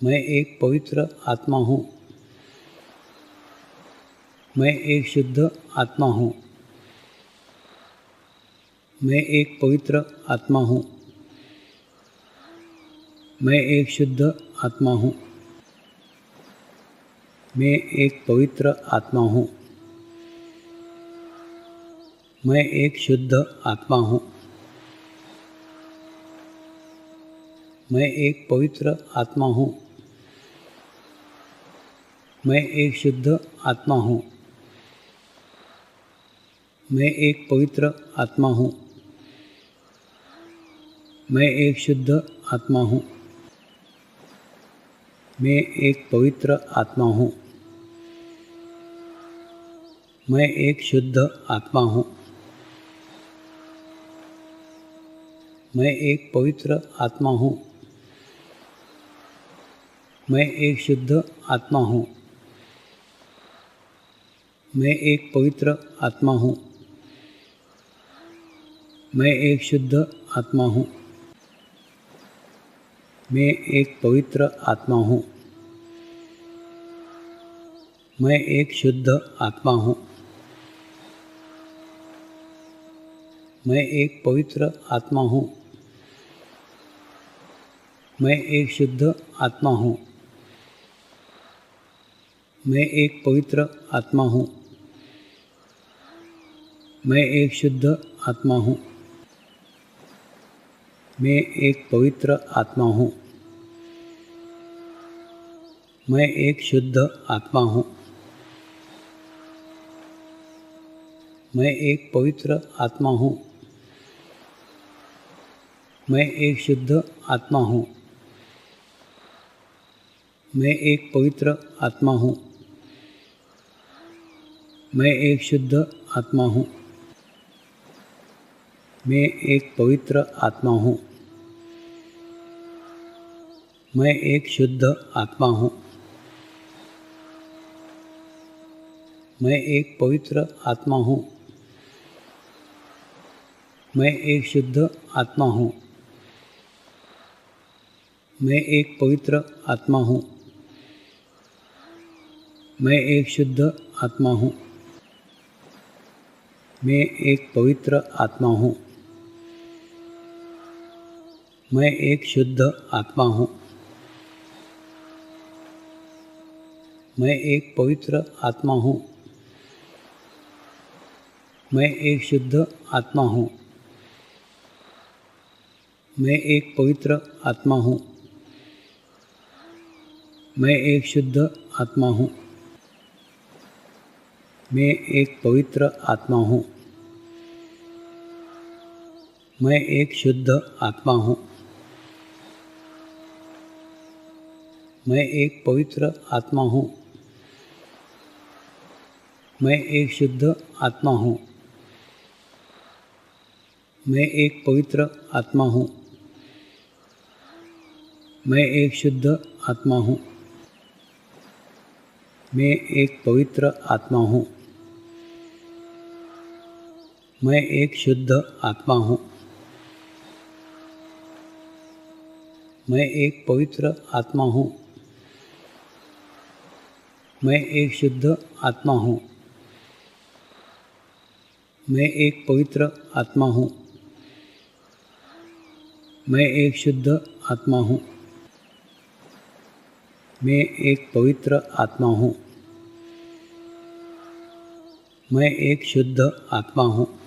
मैं एक पवित्र आत्मा हूँ। मैं एक शुद्ध आत्मा हूँ। मैं एक पवित्र आत्मा हूँ। मैं एक शुद्ध आत्मा हूँ। मैं एक पवित्र आत्मा हूँ। मैं एक शुद्ध आत्मा हूँ। मैं एक पवित्र आत्मा हूँ। मैं एक शुद्ध आत्मा हूँ। मैं एक पवित्र आत्मा हूँ। मैं एक शुद्ध आत्मा हूँ। मैं एक पवित्र आत्मा हूँ। मैं एक शुद्ध आत्मा हूँ। मैं एक पवित्र आत्मा हूँ। मैं एक शुद्ध आत्मा हूँ। मैं एक पवित्र आत्मा हूँ। मैं एक शुद्ध आत्मा हूँ। मैं एक पवित्र आत्मा हूँ। मैं एक शुद्ध आत्मा हूँ। मैं एक पवित्र आत्मा हूँ। मैं एक शुद्ध आत्मा हूँ। मैं एक पवित्र आत्मा हूँ। मैं एक शुद्ध आत्मा हूँ। मैं एक पवित्र आत्मा हूँ। मैं एक शुद्ध आत्मा हूँ। मैं एक पवित्र आत्मा हूँ। मैं एक शुद्ध आत्मा हूँ। मैं एक पवित्र आत्मा हूँ। मैं एक शुद्ध आत्मा हूँ। मैं एक पवित्र आत्मा हूँ। मैं एक शुद्ध आत्मा हूँ। मैं एक पवित्र आत्मा हूँ। मैं एक शुद्ध आत्मा हूँ। मैं एक पवित्र आत्मा हूँ। मैं एक शुद्ध आत्मा हूँ। मैं एक पवित्र आत्मा हूँ। मैं एक शुद्ध आत्मा हूँ। मैं एक पवित्र आत्मा हूँ। मैं एक शुद्ध आत्मा हूँ। मैं एक पवित्र आत्मा हूँ। मैं एक शुद्ध आत्मा हूँ। मैं एक पवित्र आत्मा हूँ। मैं एक शुद्ध आत्मा हूँ। मैं एक पवित्र आत्मा हूँ। मैं एक शुद्ध आत्मा हूँ। मैं एक पवित्र आत्मा हूँ। मैं एक शुद्ध आत्मा हूँ। मैं एक पवित्र आत्मा हूँ। मैं एक शुद्ध आत्मा हूँ। मैं एक पवित्र आत्मा हूँ। मैं एक शुद्ध आत्मा हूँ। मैं एक पवित्र आत्मा हूँ। मैं एक शुद्ध आत्मा हूँ। मैं एक पवित्र आत्मा हूँ। मैं एक शुद्ध आत्मा हूँ।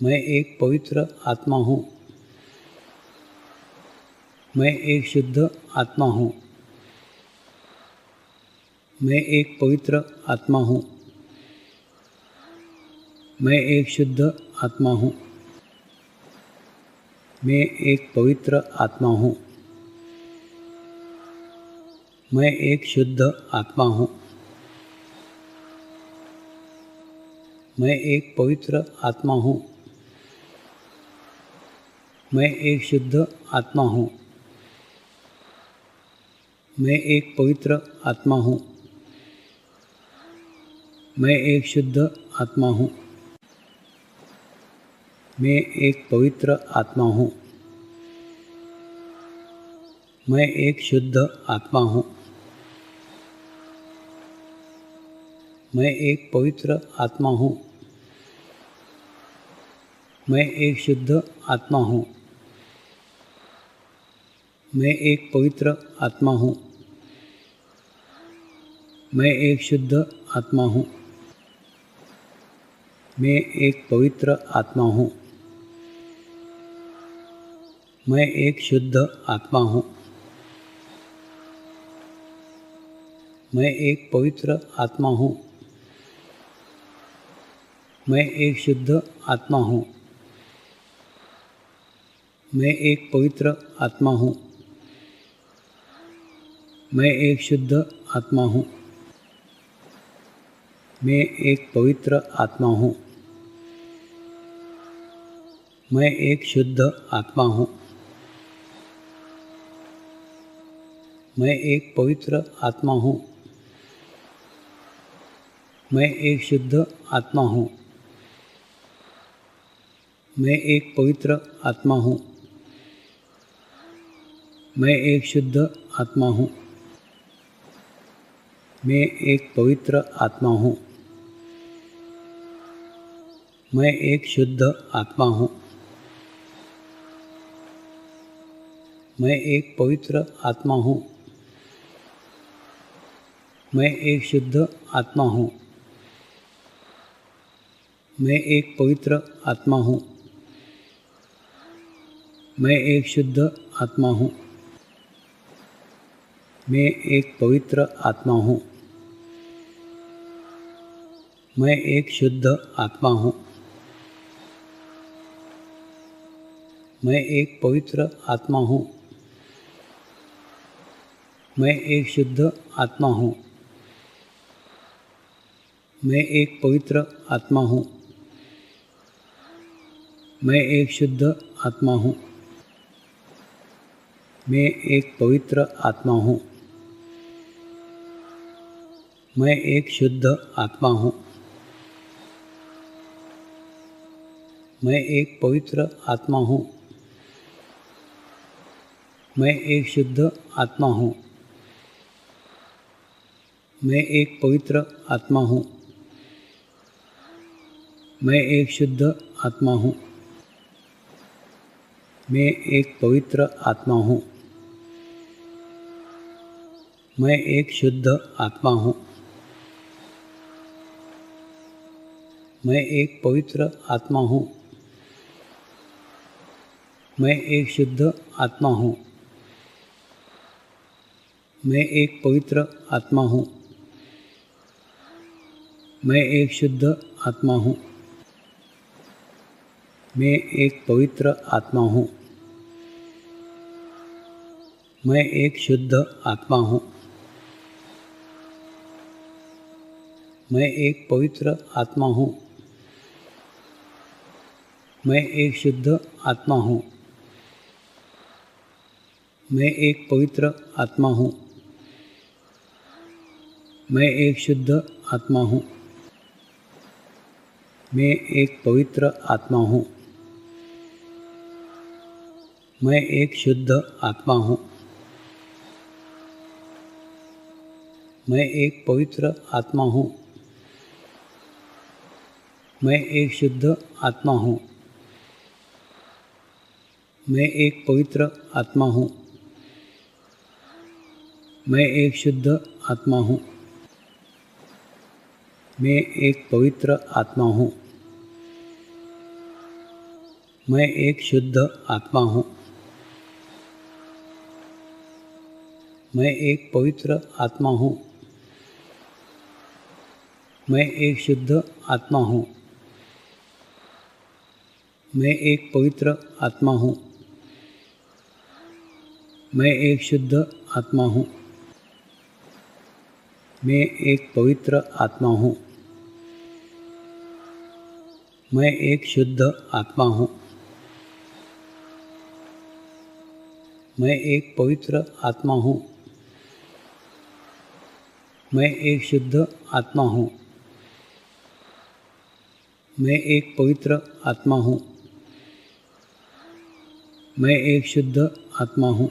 मैं एक पवित्र आत्मा हूँ। मैं एक शुद्ध आत्मा हूँ। मैं एक पवित्र आत्मा हूँ। मैं एक शुद्ध आत्मा हूँ। मैं एक पवित्र आत्मा हूँ। मैं एक शुद्ध आत्मा हूँ। मैं एक पवित्र आत्मा हूँ। मैं एक शुद्ध आत्मा हूँ। मैं एक पवित्र आत्मा हूँ। मैं एक शुद्ध आत्मा हूँ। मैं एक पवित्र आत्मा हूँ। मैं एक शुद्ध आत्मा हूँ। मैं एक पवित्र आत्मा हूँ। मैं एक शुद्ध आत्मा हूँ। मैं एक पवित्र आत्मा हूँ। मैं एक शुद्ध आत्मा हूँ। मैं एक पवित्र आत्मा हूँ। मैं एक शुद्ध आत्मा हूँ। मैं एक पवित्र आत्मा हूँ। मैं एक शुद्ध आत्मा हूँ। मैं एक पवित्र आत्मा हूँ। मैं एक शुद्ध आत्मा हूँ। मैं एक पवित्र आत्मा हूँ। मैं एक शुद्ध आत्मा हूँ। मैं एक पवित्र आत्मा हूँ। मैं एक शुद्ध आत्मा हूँ। मैं एक पवित्र आत्मा हूँ। मैं एक शुद्ध आत्मा हूँ। मैं एक पवित्र आत्मा हूँ। मैं एक शुद्ध आत्मा हूँ। मैं एक पवित्र आत्मा हूँ। मैं एक शुद्ध आत्मा हूँ। मैं एक पवित्र आत्मा हूँ। मैं एक शुद्ध आत्मा हूँ। मैं एक पवित्र आत्मा हूँ। मैं एक शुद्ध आत्मा हूँ। मैं एक पवित्र आत्मा हूँ। मैं एक शुद्ध आत्मा हूँ। मैं एक पवित्र आत्मा हूँ। मैं एक शुद्ध आत्मा हूँ। मैं एक पवित्र आत्मा हूँ। मैं एक शुद्ध आत्मा हूँ। मैं एक पवित्र आत्मा हूँ। मैं एक शुद्ध आत्मा हूँ। मैं एक पवित्र आत्मा हूँ। मैं एक शुद्ध आत्मा हूँ। मैं एक पवित्र आत्मा हूँ। मैं एक शुद्ध आत्मा हूँ। मैं एक पवित्र आत्मा हूँ। मैं एक शुद्ध आत्मा हूँ। मैं एक पवित्र आत्मा हूँ। मैं एक शुद्ध आत्मा हूँ। मैं एक पवित्र आत्मा हूँ। मैं एक शुद्ध आत्मा हूँ। मैं एक पवित्र आत्मा हूँ। मैं एक शुद्ध आत्मा हूँ। मैं एक पवित्र आत्मा हूँ। मैं एक शुद्ध आत्मा हूँ। मैं एक पवित्र आत्मा हूँ। मैं एक शुद्ध आत्मा हूँ। मैं एक पवित्र आत्मा हूँ। मैं एक शुद्ध आत्मा हूँ। मैं एक पवित्र आत्मा हूँ। मैं एक शुद्ध आत्मा हूँ। मैं एक पवित्र आत्मा हूँ। मैं एक शुद्ध आत्मा हूँ। मैं एक पवित्र आत्मा हूँ। मैं एक शुद्ध आत्मा हूँ। मैं एक पवित्र आत्मा हूँ। मैं एक शुद्ध आत्मा हूँ। मैं एक पवित्र आत्मा हूँ। मैं एक शुद्ध आत्मा हूँ। मैं एक पवित्र आत्मा हूँ। मैं एक शुद्ध आत्मा हूँ। मैं एक पवित्र आत्मा हूँ। मैं एक शुद्ध आत्मा हूँ।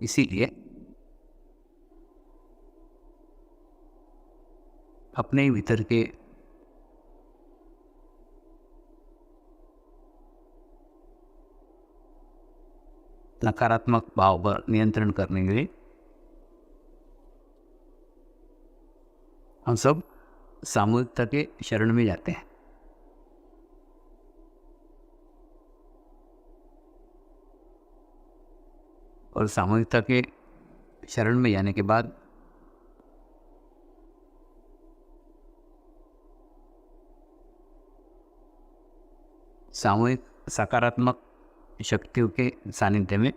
इसीलिए अपने भीतर के नकारात्मक भाव पर नियंत्रण करने के लिए हम सब सामूहिकता के शरण में जाते हैं। और सामूहिकता के शरण में जाने के बाद सामूहिक सकारात्मक शक्तियों के सानिध्य में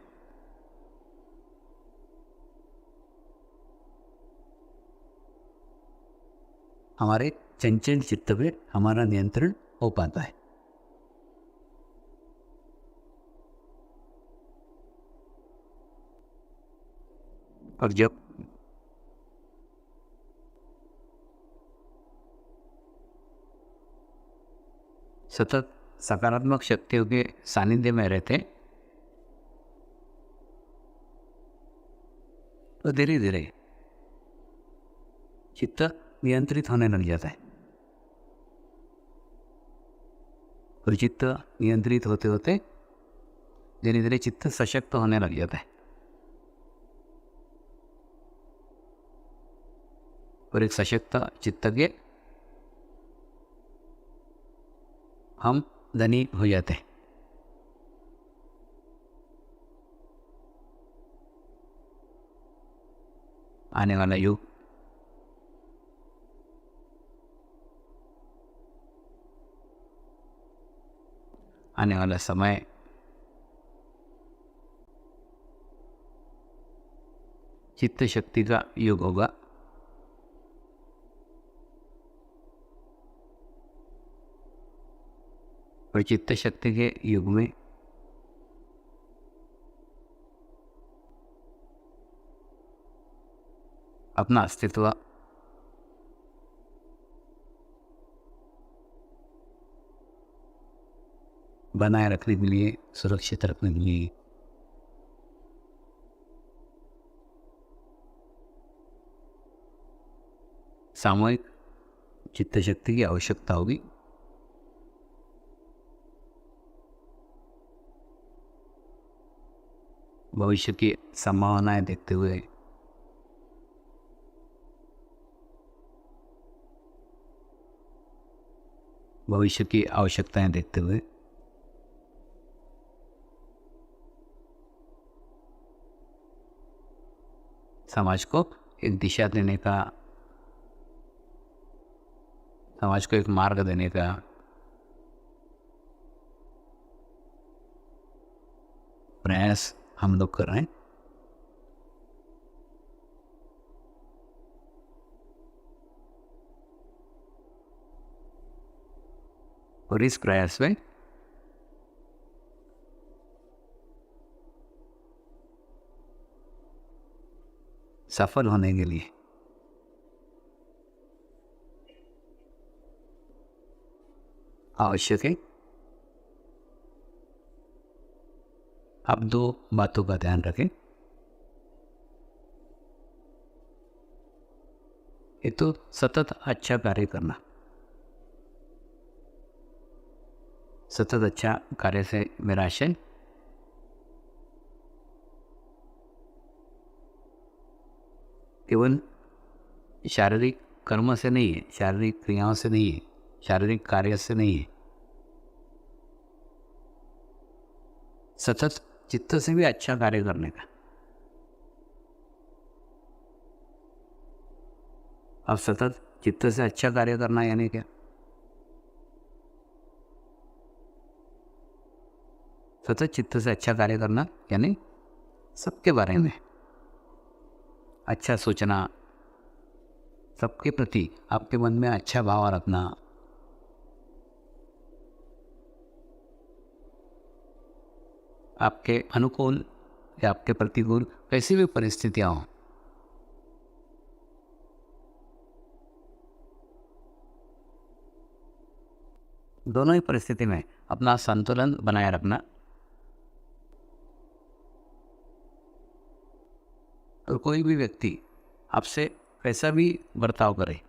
हमारे चंचल चित्त पे हमारा नियंत्रण हो पाता है। और जब सतत सकारात्मक शक्तियों के सानिध्य में रहते हैं तो धीरे धीरे चित्त नियंत्रित होने लग जाता है। और चित्त नियंत्रित होते होते धीरे धीरे चित्त सशक्त होने लग जाता है। और एक सशक्त चित्त के हम धनी हो जाते हैं। आने वाला युग आने वाला समय चित्त शक्ति का युग होगा। और चित्त शक्ति के युग में अपना अस्तित्व बनाए रखने के लिए, सुरक्षित रखने के लिए सामूहिक चित्त शक्ति की आवश्यकता होगी। भविष्य की संभावनाएं देखते हुए भविष्य की आवश्यकताएं देखते हुए समाज को एक दिशा देने का, समाज को एक मार्ग देने का प्रयास हम लोग कर रहे हैं। और इस प्रयास में सफल होने के लिए आवश्यक है आप दो बातों का ध्यान रखें। एक तो सतत अच्छा कार्य करना। सतत अच्छा कार्य से मेरा आशय केवल शारीरिक कर्म से नहीं है, शारीरिक क्रियाओं से नहीं है, शारीरिक कार्य से नहीं है, सतत चित्त से भी अच्छा कार्य करने का। अब सतत चित्त से अच्छा कार्य करना यानी क्या? सतत चित्त से अच्छा कार्य करना यानी सबके बारे में अच्छा सोचना, सबके प्रति आपके मन में अच्छा भाव रखना, आपके अनुकूल या आपके प्रतिकूल कैसी भी परिस्थितियां हों, दोनों ही परिस्थिति में अपना संतुलन बनाए रखना और कोई भी व्यक्ति आपसे कैसा भी बर्ताव करे,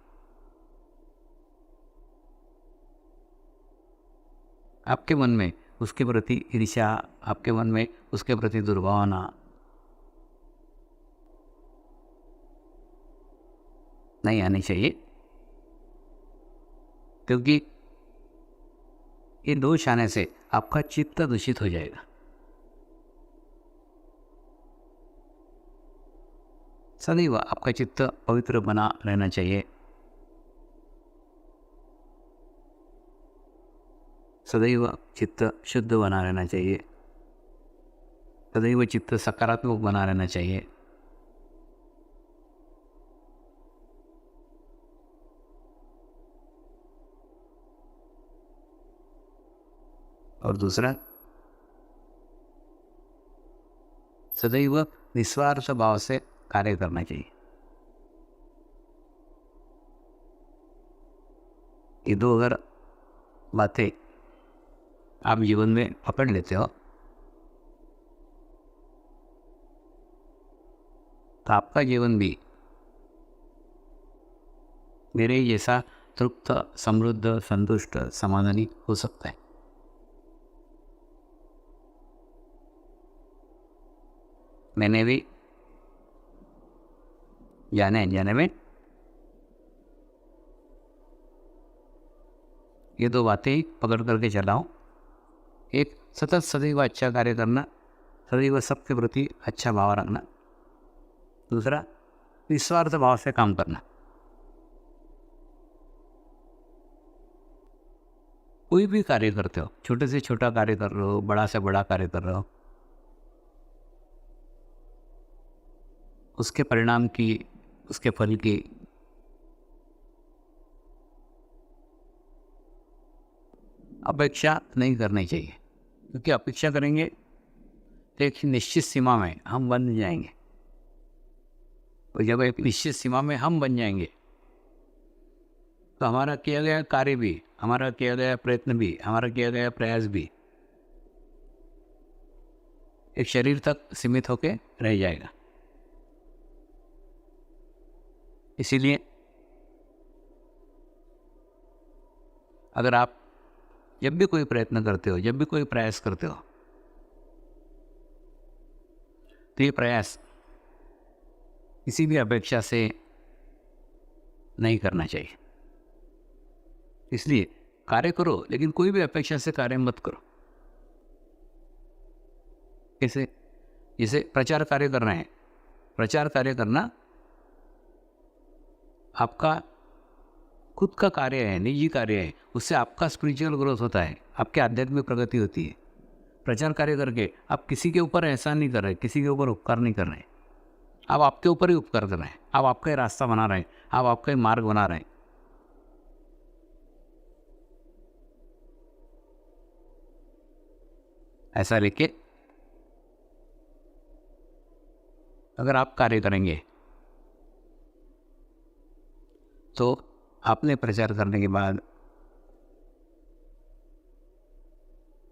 आपके मन में उसके प्रति ईर्ष्या, आपके मन में उसके प्रति दुर्भावना नहीं आनी चाहिए, क्योंकि ये दोष आने से आपका चित्त दूषित हो जाएगा। सदैव आपका चित्त पवित्र बना रहना चाहिए, सदैव चित्त शुद्ध बना रहना चाहिए, सदैव चित्त सकारात्मक बना रहना चाहिए। और दूसरा, सदैव निस्वार्थ भाव से कार्य करना चाहिए। ये दो अगर बातें आप जीवन में पकड़ लेते हो तो आपका जीवन भी मेरे जैसा तृप्त, समृद्ध, संतुष्ट, समाधानी हो सकता है। मैंने भी जाने में ये दो बातें ही पकड़ करके चला हूँ। एक, सतत सदैव अच्छा कार्य करना, सदैव सबके प्रति अच्छा भाव रखना। दूसरा, निस्वार्थ भाव से काम करना। कोई भी कार्य करते हो, छोटे से छोटा कार्य कर रहे हो, बड़ा से बड़ा कार्य कर रहे हो, उसके परिणाम की, उसके फल की अपेक्षा नहीं करनी चाहिए, क्योंकि अपेक्षा करेंगे तो एक निश्चित सीमा में हम बन जाएंगे, और जब एक निश्चित सीमा में हम बन जाएंगे तो हमारा किया गया कार्य भी, हमारा किया गया प्रयत्न भी, हमारा किया गया प्रयास भी एक शरीर तक सीमित होकर रह जाएगा। इसीलिए अगर आप जब भी कोई प्रयत्न करते हो, जब भी कोई प्रयास करते हो, तो ये प्रयास किसी भी अपेक्षा से नहीं करना चाहिए। इसलिए कार्य करो, लेकिन कोई भी अपेक्षा से कार्य मत करो। कैसे? जैसे प्रचार कार्य कर रहे हैं, प्रचार कार्य करना आपका खुद का कार्य है, निजी कार्य है, उससे आपका स्पिरिचुअल ग्रोथ होता है, आपकी आध्यात्मिक प्रगति होती है। प्रचार कार्य करके आप किसी के ऊपर एहसान नहीं कर रहे, किसी के ऊपर उपकार नहीं कर रहे, आप आपके ऊपर ही उपकार कर रहे हैं, आप आपका ही रास्ता बना रहे हैं, आप आपका ही मार्ग बना रहे हैं। ऐसा लेके अगर आप कार्य करेंगे तो आपने प्रचार करने के बाद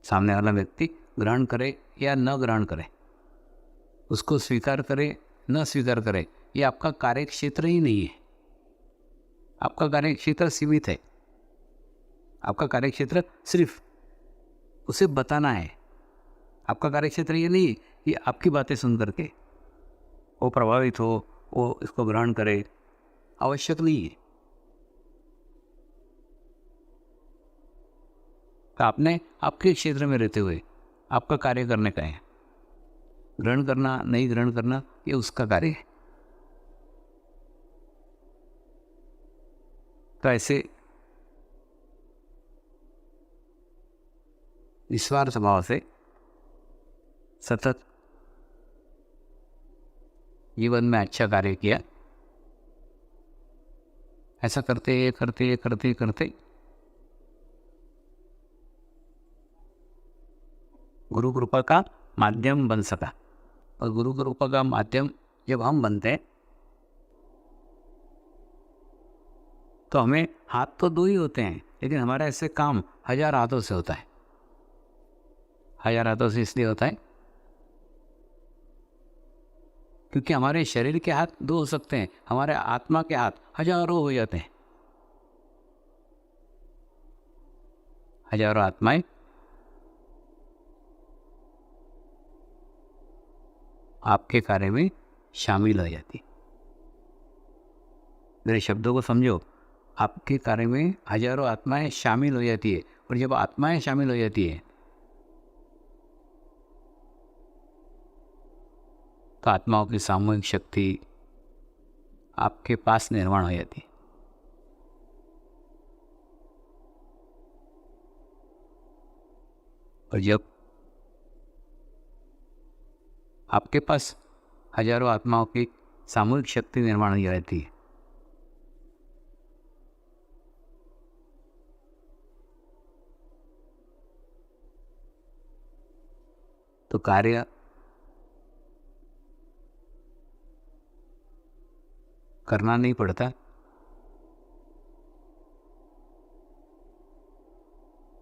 सामने वाला व्यक्ति ग्रहण करे या न ग्रहण करे, उसको स्वीकार करे न स्वीकार करे, ये आपका कार्य क्षेत्र ही नहीं है। आपका कार्य क्षेत्र सीमित है। आपका कार्य क्षेत्र सिर्फ उसे बताना है। आपका कार्य क्षेत्र ये नहीं कि आपकी बातें सुन करके वो प्रभावित हो, वो इसको ग्रहण करे, आवश्यक नहीं है। तो आपने आपके क्षेत्र में रहते हुए आपका कार्य करने का है। ग्रहण करना नहीं ग्रहण करना ये उसका कार्य है। तो ऐसे निस्वार्थ भाव से सतत जीवन में अच्छा कार्य किया, ऐसा करते करते करते करते गुरु कृपा का माध्यम बन सका। और गुरु कृपा का माध्यम जब हम बनते हैं तो हमें हाथ तो दो ही होते हैं, लेकिन हमारा ऐसे काम 1000 हाथों से होता है। 1000 हाथों से इसलिए होता है क्योंकि हमारे शरीर के हाथ दो हो सकते हैं, हमारे आत्मा के हाथ हजारों हो जाते हैं। हजारों आत्माएं आपके कार्य में शामिल हो जाती। मेरे शब्दों को समझो, आपके कार्य में हजारों आत्माएं शामिल हो जाती है। और जब आत्माएं शामिल हो जाती है तो आत्माओं की सामूहिक शक्ति आपके पास निर्माण हो जाती है। और जब आपके पास हजारों आत्माओं की सामूहिक शक्ति निर्माण हो जाती है तो कार्य करना नहीं पड़ता,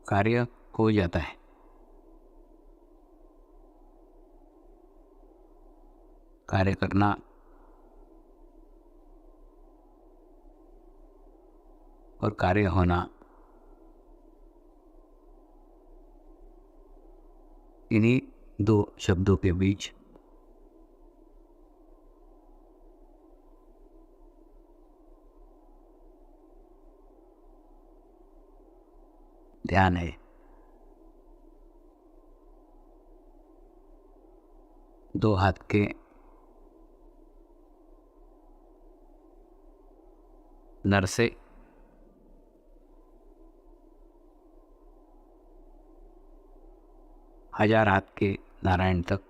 कार्य हो जाता है। कार्य करना और कार्य होना, इन्हीं दो शब्दों के बीच ध्यान है। दो हाथ के नर से हजार हाथ के नारायण तक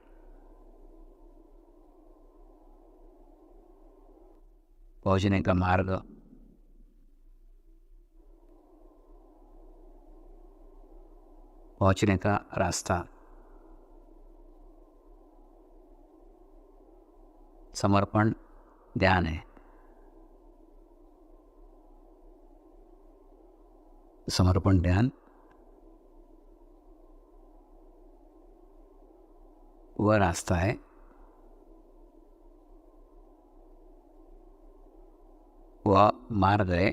पहुंचने का मार्ग, पहुंचने का रास्ता समर्पण ध्यान है। समर्पण ध्यान वह रास्ता है वह मार्ग है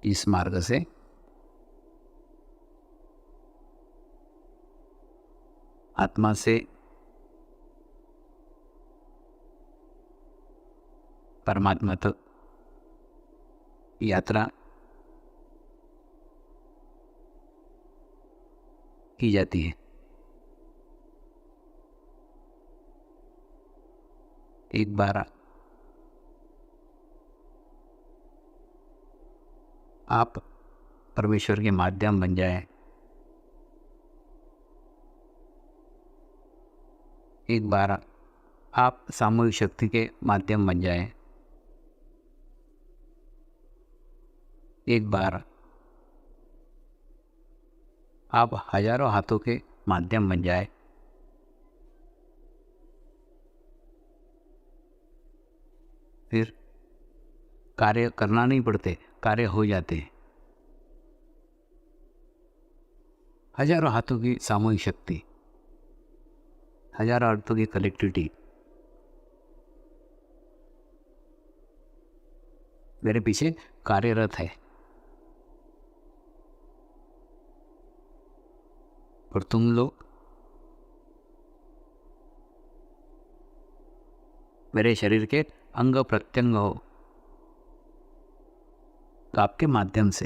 इस मार्ग से आत्मा से परमात्मा तक यात्रा की जाती है। एक बार आप परमेश्वर के माध्यम बन जाए, एक बार आप सामूहिक शक्ति के माध्यम बन जाए, एक बार आप हजारों हाथों के माध्यम बन जाए, फिर कार्य करना नहीं पड़ते, कार्य हो जाते हैं। हजारों हाथों की सामूहिक शक्ति, हजारों हाथों की कलेक्टिविटी मेरे पीछे कार्यरत है। और तुम लोग मेरे शरीर के अंग प्रत्यंग हो, तो आपके माध्यम से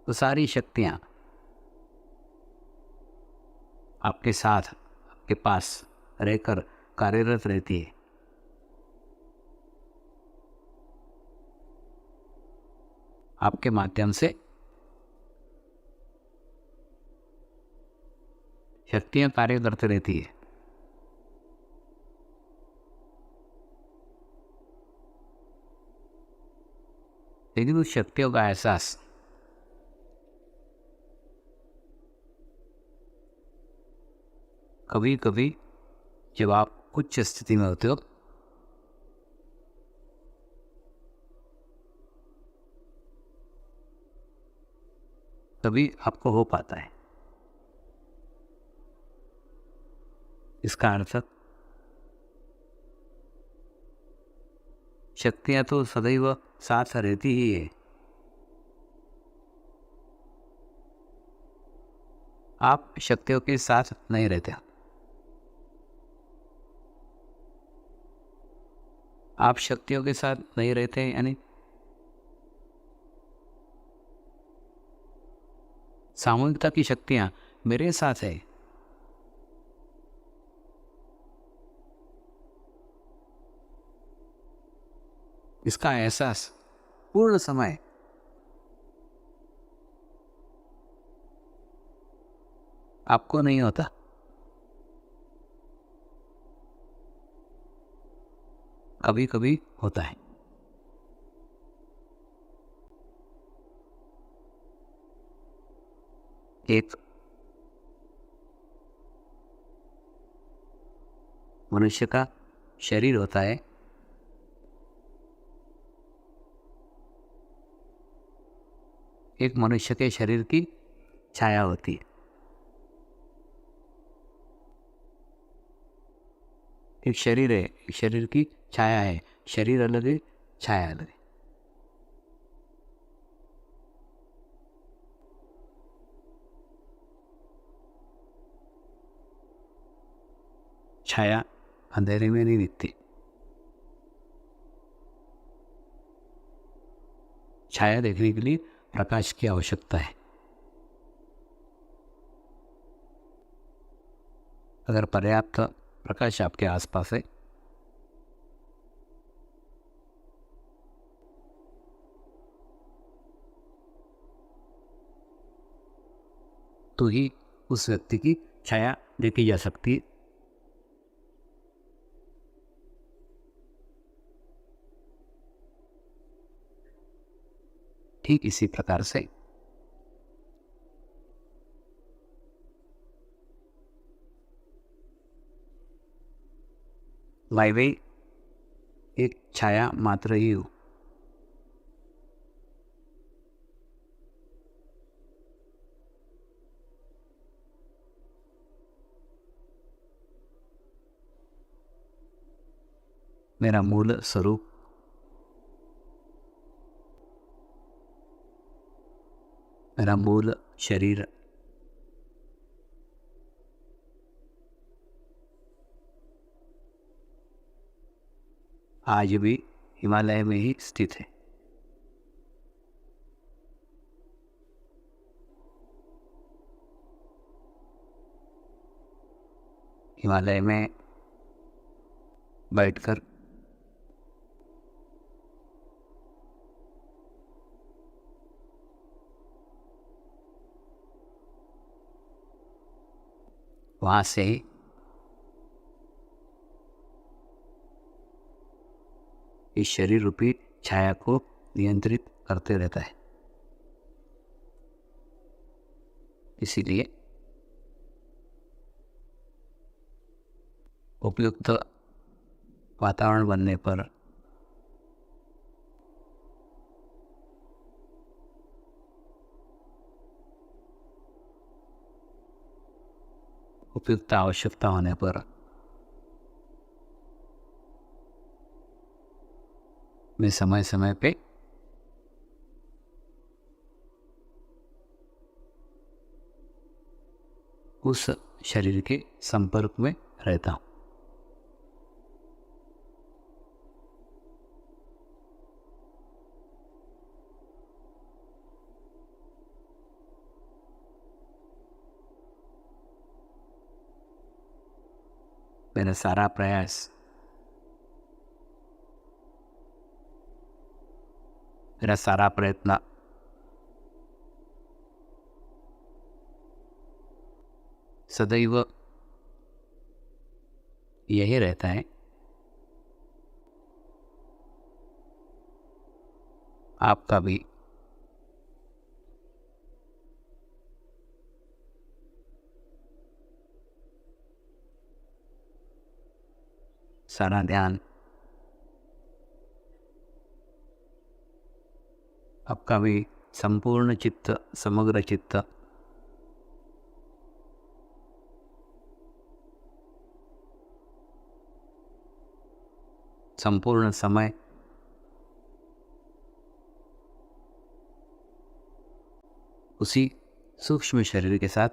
तो सारी शक्तियां आपके साथ, आपके पास रहकर कार्यरत रहती है। आपके माध्यम से शक्तियां कार्य करते रहती है। लेकिन उस शक्तियों का एहसास कभी कभी जब आप उच्च स्थिति में होते हो तभी आपको हो पाता है। इसका अर्थ शक्तियाँ तो सदैव साथ रहती ही है। आप शक्तियों के साथ नहीं रहते, आप शक्तियों के साथ नहीं रहते यानी सामूहिकता की शक्तियाँ मेरे साथ है। इसका एहसास पूर्ण समय आपको नहीं होता। कभी कभी होता है। एक मनुष्य का शरीर होता है, एक मनुष्य के शरीर की छाया होती है। एक शरीर है, एक शरीर की छाया है। शरीर अलग है, छाया अलग है। छाया अंधेरे में नहीं दिखती, छाया देखने के लिए प्रकाश की आवश्यकता है। अगर पर्याप्त प्रकाश आपके आसपास है तो ही उस व्यक्ति की छाया देखी जा सकती है। ठीक इसी प्रकार से मैं भी एक छाया मात्र ही हूँ। मेरा मूल स्वरूप मेरा मूल शरीर आज भी हिमालय में ही स्थित है। हिमालय में बैठकर वहाँ से ही इस शरीर रूपी छाया को नियंत्रित करते रहता है। इसीलिए उपयुक्त वातावरण बनने पर उपयुक्त आवश्यकता होने पर मैं समय समय पे उस शरीर के संपर्क में रहता हूँ। मेरा सारा प्रयास, मेरा सारा प्रयत्न सदैव यही रहता है, आपका भी सारा ध्यान, आपका भी संपूर्ण चित्त, समग्र चित्त संपूर्ण समय उसी सूक्ष्म शरीर के साथ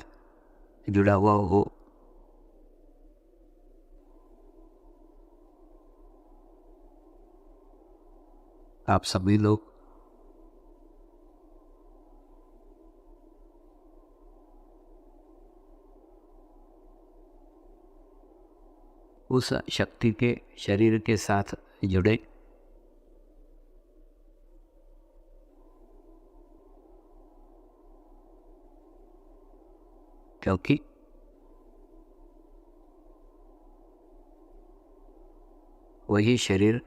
जुड़ा हुआ हो। आप सभी लोग उस शक्ति के शरीर के साथ जुड़े, क्योंकि वही शरीर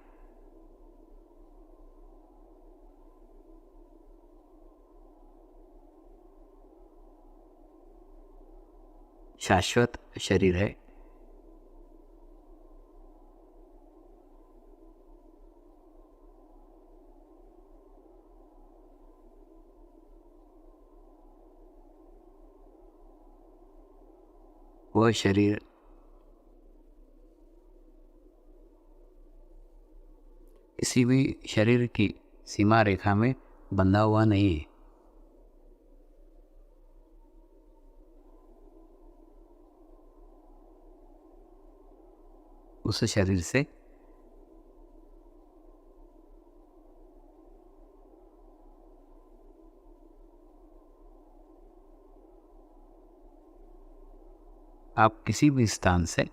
शाश्वत शरीर है। वह शरीर किसी भी शरीर की सीमा रेखा में बंधा हुआ नहीं है। उस शरीर से आप किसी भी स्थान से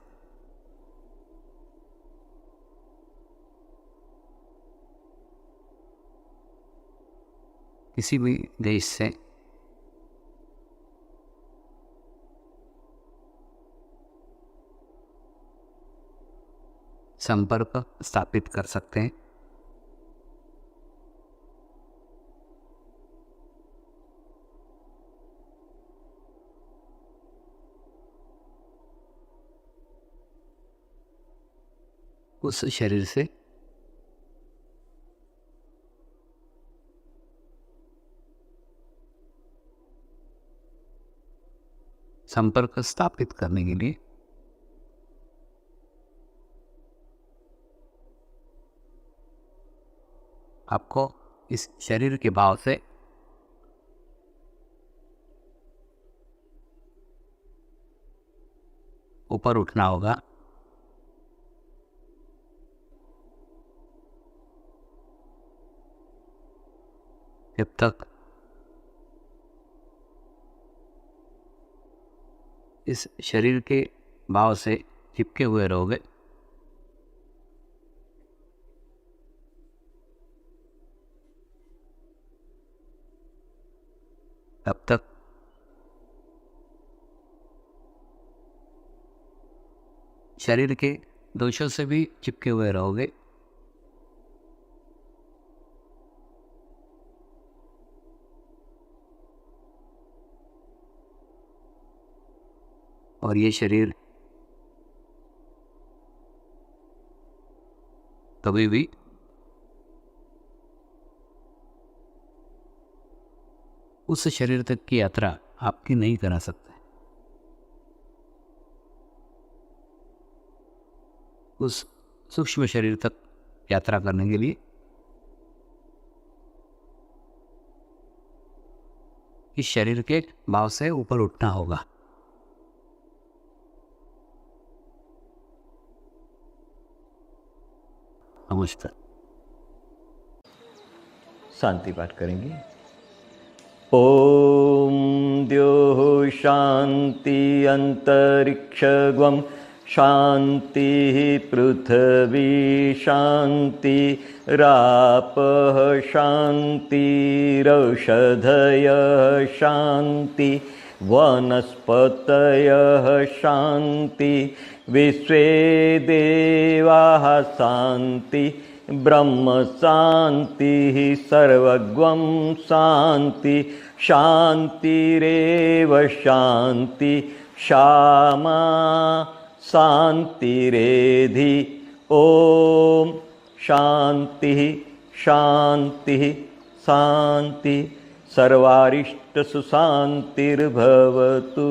किसी भी देश से संपर्क स्थापित कर सकते हैं। उस शरीर से संपर्क स्थापित करने के लिए आपको इस शरीर के भाव से ऊपर उठना होगा। जब तक इस शरीर के भाव से चिपके हुए रहोगे, तब तक शरीर के दोषों से भी चिपके हुए रहोगे। और ये शरीर कभी भी उस शरीर तक की यात्रा आपकी नहीं करा सकता। उस सूक्ष्म शरीर तक यात्रा करने के लिए इस शरीर के भाव से ऊपर उठना होगा। नमस्कार। शांति पाठ करेंगे। ओम द्योः शांति अंतरिक्षगम शांति पृथ्वी शांति रापः शांतिरौषधयः शांति वनस्पतयः शांति विश्वे देवाः शांति ब्रह्म शांति सर्वगं शांति शांतिरेव शांति क्षमा शांतिरेधि। ओम शांति शांति शांति सर्वारिष्ट सुशांतिर्भवतु।